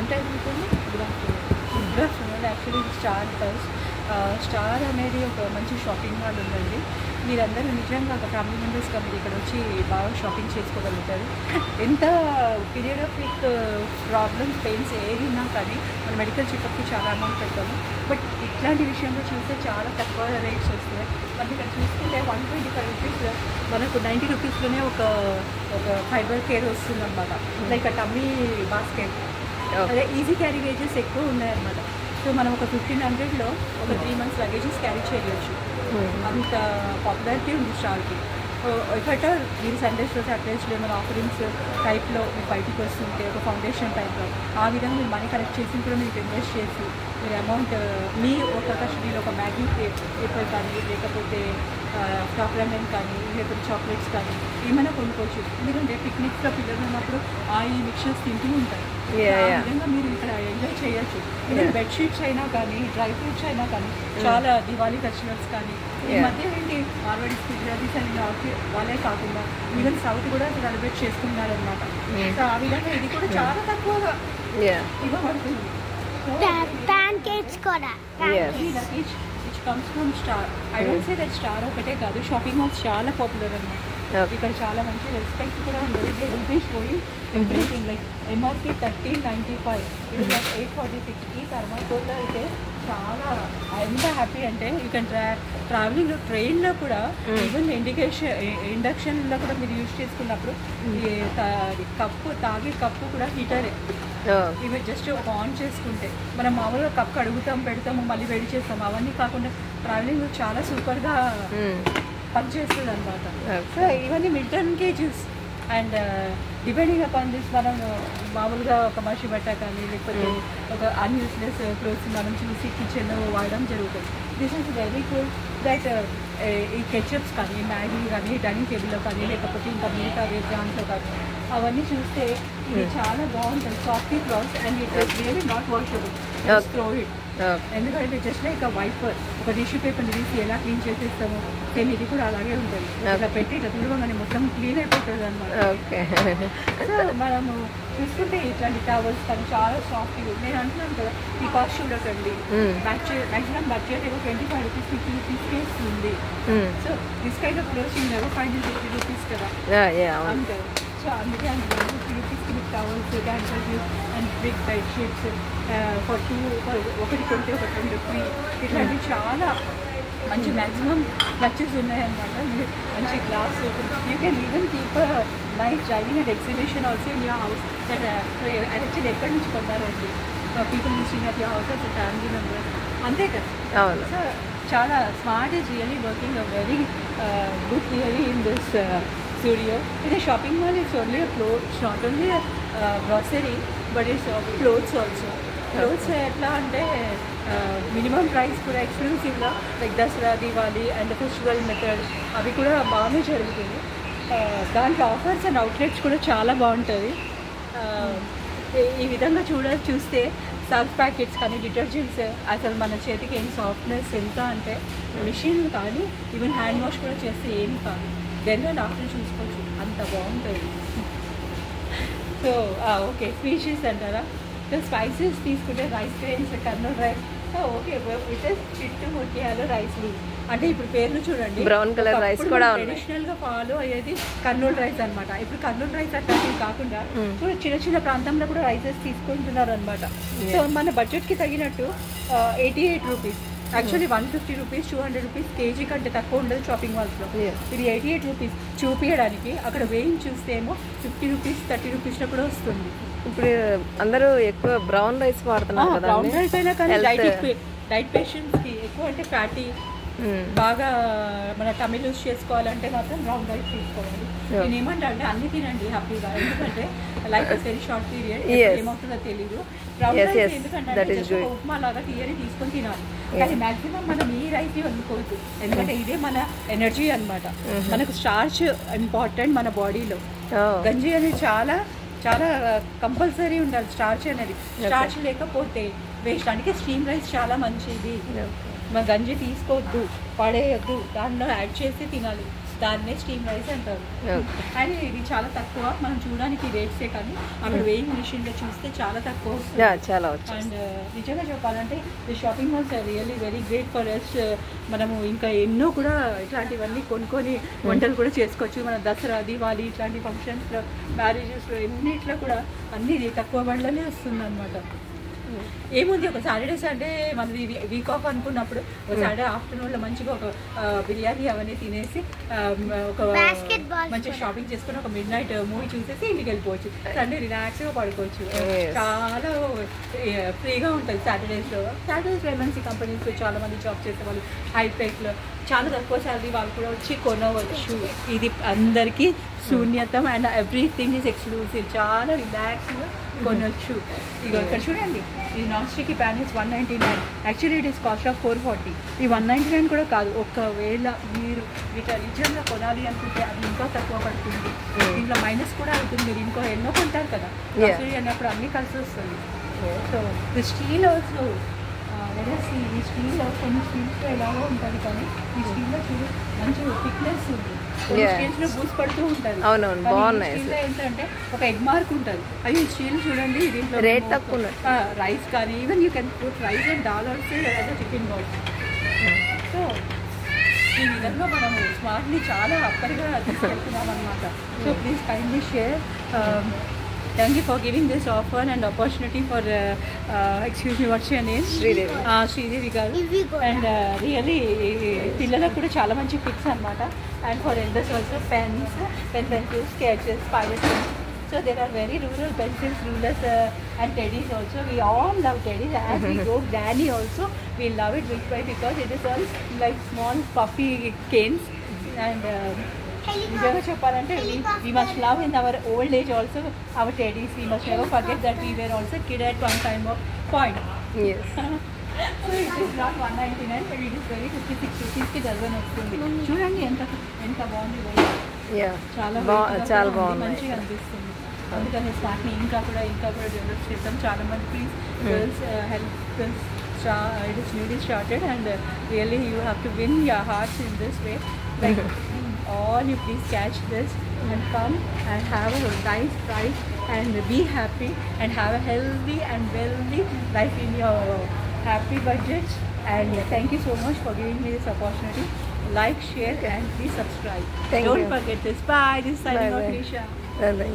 ఏం టైం ఉంటుంది? Good afternoon. Actually star అనేది ఒక మంచి షాపింగ్ మాల్ ఉందండి. మీరందరూ నిజంగా ఒక ఫ్యామిలీ మెంబర్స్గా మీరు ఇక్కడ వచ్చి బాగా షాపింగ్ చేసుకోగలుగుతారు. ఎంత period of week problems, pains ఏది ఉన్నా కానీ మన మెడికల్ చెకప్కి చాలా అమౌంట్ పెడతాము. బట్ ఇట్లాంటి విషయంలో చూస్తే చాలా తక్కువ రేట్స్ వస్తున్నాయి. మనకి ఇక్కడ చూసుకుంటే 125 రూపీస్ మనకు 90 రూపీస్లోనే ఒక ఫైబర్ కేర్ వస్తుంది అనమాట. లైక్ ఆ టమ్మీ బాస్కెట్, అదే ఈజీ క్యారీ వేజెస్ ఎక్కువ ఉన్నాయన్నమాట. సో మనం ఒక 1500లో ఒక 3 months లగేజెస్ క్యారీ చేయవచ్చు. అంత పాపులారిటీ ఉంది స్టార్కి. ఎఫర్ట్ మీరు సండేస్లో సాటర్డేస్లో ఏమైనా ఆఫరింగ్స్ టైప్లో మీరు బయటికి వస్తుంటే ఒక ఫౌండేషన్ టైప్లో ఆ విధంగా మీరు మనీ కలెక్ట్ చేసి కూడా మీరు ఇన్వెస్ట్ చేసి మీరు అమౌంట్ మీ ఒక కస్టడీలో ఒక మ్యాగీ పేపర్ కానీ లేకపోతే స్టాక్ లెమన్ కానీ లేకపోతే చాక్లెట్స్ కానీ ఏమైనా కొనుక్కోవచ్చు. ఎందుకంటే పిక్నిక్స్లో పిల్లలు ఉన్నప్పుడు ఈ మిక్చర్స్ తింటూ ఉంటాయి. ఆ విధంగా మీరు ఇక్కడ ఎంజాయ్ చేయొచ్చు. ఈవెన్ బెడ్షీట్స్ అయినా కానీ డ్రై ఫ్రూట్స్ అయినా కానీ చాలా దివాళీ ఫెస్టివల్స్ కానీ ఈ మధ్య ఏంటి మార్వాడీస్ గుజరాతీస్ అని వాళ్ళే కాకుండా ఈవెన్ సౌత్ కూడా సెలబ్రేట్ చేసుకుంటున్నారు అనమాట. సో ఆ విధంగా ఇది కూడా చాలా తక్కువగా ఇవ్వబడుతుంది. comes from Star. I don't say that Star ఒకటే కాదు, షాపింగ్ మాల్స్ చాలా పాపులర్ అన్నమాట. ఇక్కడ చాలా మంచి రెస్పెక్ట్ కూడా ఉంది. They will be sowing everything like MRP 1395, ఇది లైక్ 846. ఈ థర్మాకోల్లో అయితే చాలా ఎంత హ్యాపీ అంటే యూ కెన్ ట్రావెలింగ్లో ట్రైన్లో కూడా ఈవెన్ ఇండక్షన్లో కూడా మీరు యూజ్ చేసుకున్నప్పుడు తాగే కప్పు కూడా హీటరే. ఇవి జస్ట్ ఆన్ చేసుకుంటే మనం మామూలుగా కప్పు అడుగుతాం, పెడతాము, మళ్ళీ వేడి చేస్తాము. అవన్నీ కాకుండా ట్రావెలింగ్ చాలా సూపర్గా పనిచేస్తుంది అనమాట. సో ఇవన్నీ మిడ్-10 kgs and depending upon this మనం మామూలుగా ఒక మషి బట్ట కానీ లేకపోతే ఒక అన్యూస్లెస్ క్లోత్స్ మనం చూసి కిచెన్లో వాడడం జరుగుతుంది. This is very good that ఈ కెచప్స్ కానీ మ్యాగీ కానీ డైనింగ్ టేబుల్లో కానీ లేకపోతే ఇంకా మిగతా దాంట్లో కానీ అవన్నీ చూస్తే ఇది చాలా బాగుంటుంది. Softy cloth and it is really not washable. Throw it. ఎందుకంటే జస్ట్ లైక్ వైపర్ ఒక టిష్యూ పేపర్ని తీసి ఎలా క్లీన్ చేసేస్తాము సేమ్ ఇది కూడా అలాగే ఉంటుంది. ఇలా పెట్టి ఇట్లా తుడవగానే మొత్తం క్లీన్ అయిపోతుంది అనమాట. సో మనము చూసుకుంటే ఇట్లాంటి టవల్స్ కానీ చాలా సాఫ్ట్గా. నేను అంటున్నాను కదా ఈ కాస్ట్ చూడకండి, మ్యాక్సిమం బడ్జెట్ ఏదో 25 రూపీస్ 50 రూపీస్కే ఇస్తుంది. So this kind of clothes you never find in 50 rupees కదా అంతే. సో అందుకే 50 రూపీస్కి మీకు towels, dancers and big bed sheets ఒకటి కొంటే ఒక 2 ఫ్రీ ఇట్లాంటివి చాలా మంచి మ్యాక్సిమం క్లచెస్ ఉన్నాయన్నమాట. మంచి glass you can even keep nice driving and exhibition also in your house. That actually ఎక్కడి నుంచి కొన్నారండి people using at your house as family members అంతే కదా. సో చాలా smart is really working very good theory in this studio. In a shopping mall, it's only a clothes, it's not only a grocery, but it's clothes also. Clothes ఎట్లా అంటే minimum price కూడా ఎక్స్క్లూసివ్గా like Dasara, Diwali and festival method అవి కూడా బాగానే జరుగుతుంది. దాంట్లో offers and outlets కూడా చాలా బాగుంటుంది. ఈ విధంగా చూస్తే సర్ఫ్ ప్యాకెట్స్ కానీ డిటర్జెంట్స్ అసలు మన చేతికి ఏం సాఫ్ట్నెస్ ఎంత అంటే మిషన్ కానీ ఈవెన్ హ్యాండ్ వాష్ కూడా చేస్తే ఏం కాదు. దెన్ అండ్ ఆఫ్టర్ చూసుకోవచ్చు, అంత బాగుంటుంది. సో ఓకే స్పీషీస్ అంటారా. సో స్పైసెస్ తీసుకుంటే rice grains, Kurnool rice. Okay it is చిట్టు ముత్యాలు రైస్ లీవ్స్ అంటే ఇప్పుడు పేర్లు చూడండి బ్రౌన్ కలర్ రైస్ కూడా ట్రెడిషనల్గా ఫాలో అయ్యేది కర్నూల్ రైస్ అనమాట. ఇప్పుడు కర్నూల్ రైస్ అట్లాంటివి కాకుండా ఇప్పుడు చిన్న చిన్న ప్రాంతంలో కూడా రైసెస్ తీసుకుంటున్నారు అనమాట. సో మన బడ్జెట్కి తగినట్టు 88 rupees actually 150 rupees 200 rupees KG కంటే తక్కువ ఉండదు షాపింగ్ మాల్స్లో. ఇది 88 రూపీస్ చూపించడానికి, అక్కడ వేయింగ్ చూస్తే ఏమో 50 రూపీస్ 30 రూపీస్లో కూడా వస్తుంది. ఇప్పుడు అందరూ ఎక్కువ బ్రౌన్ రైస్ వాడుతున్నారు కదా. బ్రౌన్ రైస్ అయినా కానీ డైట్ పేషెంట్స్కి ఎక్కువ అంటే ఫ్యాటీ బాగా మన టమిల్ యూస్ చేసుకోవాలంటే మాత్రం బ్రౌన్ రైస్ తీసుకోవాలి. నేను ఏమంటా అంటే అన్ని తినండి హ్యాపీగా, ఎందుకంటే life is very short period, ఏమవుతుందో తెలీదు. బ్రౌన్ రైస్ ఎందుకంటే ఉప్మా లాగా తీయని తీసుకొని తినాలి. కానీ మ్యాక్సిమం మనం ఈ రైస్ వండుకోవద్దు, ఎందుకంటే ఇదే మన ఎనర్జీ అనమాట. మనకు స్టార్చ్ ఇంపార్టెంట్ మన బాడీలో. గంజి అనేది చాలా చాలా కంపల్సరీ ఉండాలి స్టార్చ్ అనేది. స్టార్చ్ లేకపోతే వేస్ట్. అందుకే స్టీమ్ రైస్ చాలా మంచిది. మన గంజి తీసుకోవద్దు, పడేయద్దు, దాంట్లో యాడ్ చేసి తినాలి. దాన్నే స్టీమ్ రైస్ అంటారు. ఓకే. అండ్ ఇది చాలా తక్కువ, మనం చూడడానికి రేట్సే కానీ అక్కడ వేయింగ్ మిషన్లో చూస్తే చాలా తక్కువ వస్తుంది. చాలా వచ్చు. అండ్ నిజంగా చెప్పాలంటే ఈ shopping malls are really very great for us. మనము ఇంకా ఎన్నో కూడా ఇట్లాంటివన్నీ కొనుక్కొని వంటలు కూడా చేసుకోవచ్చు. మన దసరా, దివాళీ ఇట్లాంటి ఫంక్షన్స్లో, మ్యారేజెస్లో ఎన్నిట్లో కూడా అన్నీ తక్కువ బండ్లనే వస్తుంది అనమాట. ఏముంది, ఒక సాటర్డే సండే మనది వీక్ ఆఫ్ అనుకున్నప్పుడు ఒక సాటర్డే ఆఫ్టర్నూన్లో మంచిగా ఒక బిర్యానీ అవన్నీ తినేసి ఒక మంచిగా షాపింగ్ చేసుకుని ఒక మిడ్ నైట్ మూవీ చూసేసి ఇంటికి వెళ్ళిపోవచ్చు. సండే రిలాక్స్గా పడుకోవచ్చు. చాలా ఫ్రీగా ఉంటుంది సాటర్డేస్లో. సాటర్డేస్లో ఎంఎన్సీ కంపెనీస్లో చాలా మంది జాబ్ చేసే వాళ్ళు హైటెక్లో చాలా తక్కువ శాలరీ వాళ్ళు కూడా వచ్చి కొనవచ్చు. ఇది అందరికీ శూన్యతం అండ్ ఎవ్రీథింగ్ ఈజ్ ఎక్స్క్లూసివ్. చాలా రిలాక్స్గా కొనవచ్చు. ఇక ఇక్కడ చూడండి, ఈ non stick pan is 199. Actually it is cost of 440. ఈ 199 కూడా కాదు. ఒకవేళ మీరు ఇట్లా నిజంగా కొనాలి అనుకుంటే అది ఇంకా తక్కువ పడుతుంది. దీంట్లో మైనస్ కూడా అవుతుంది. మీరు ఇంకో ఎన్నో కొంటారు కదా అన్నప్పుడు అన్నీ కలిసి వస్తుంది. సో ది స్టీల్ ఆల్సో ఈ స్టీల్లో కొన్ని స్టీల్స్లో ఎలాగో ఉంటుంది, కానీ ఈ స్టీల్లో చూడు మంచి థిక్నెస్ ఉంది. స్టీల్స్లో బూస్ పడుతూ ఉంటుంది. అవునవును, బాగున్నాయి. స్టీల్లో ఏంటంటే ఒక ఎగ్ మార్క్ ఉంటుంది. అది ఈ స్టీల్ చూడండి, దీంట్లో రేట్ తక్కువ రైస్ కానీ even you can put rice and dal also as a chicken ball. So ఈ విధంగా మనము స్మార్ట్ని చాలా అప్పటిగా తీసుకెళ్తున్నాం అనమాట. So please kindly share. Thank you for giving this offer and opportunity for, excuse me, what's your name? Sridevi. Sridevi garu. And really, పిల్లలకు కూడా చాలా మంచి పిక్స్ అనమాట. And for elders also pens, pencils, sketches, pilot pens. So there are very rural pencils, rulers and teddies also. We all love teddies. As we go granny also, we love it. Why? Because it is all like small puffy canes. And నిజంగా చెప్పాలంటే we must love in our old age also our teddies. We must never forget that we were also kid at one time of point. Yes. So it is not 199, but it is very 56 rupees కి dozen వస్తుంది. చూడండి ఎంత బాగుంది. చాలా బాగుంది, మంచిగా అనిపిస్తుంది. అందుకని స్మార్ట్ని ఇంకా కూడా డెవలప్ చేద్దాం. చాలా మంది please girls help girls. It is newly started and really you have to win your hearts in this way. Like all you please catch this and come and have a nice price and be happy and have a healthy and wealthy life in your happy budget. And thank you so much for giving me this opportunity. Like, share and please subscribe. Don't forget this. Bye. This is signing off, Nisha. Bye.